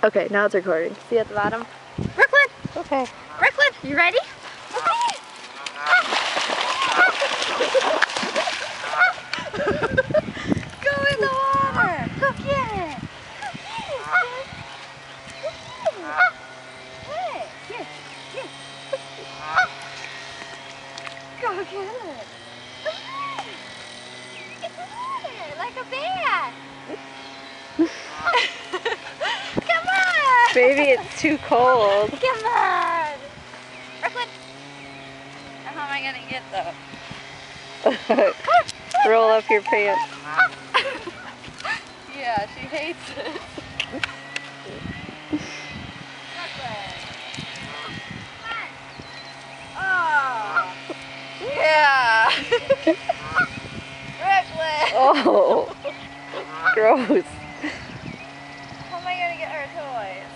Okay, now it's recording. See at the bottom? Brooklyn! Okay. Brooklyn, you ready? Go in the water! Go get it! Hey, here, here. Go get it! Get the water like a bear! Come on! Maybe it's too cold. Come on! Brooklyn! How am I gonna get those? Roll up your pants. Yeah, she hates it. Oh! Yeah! Brooklyn! Oh, gross. How am I gonna get her toys?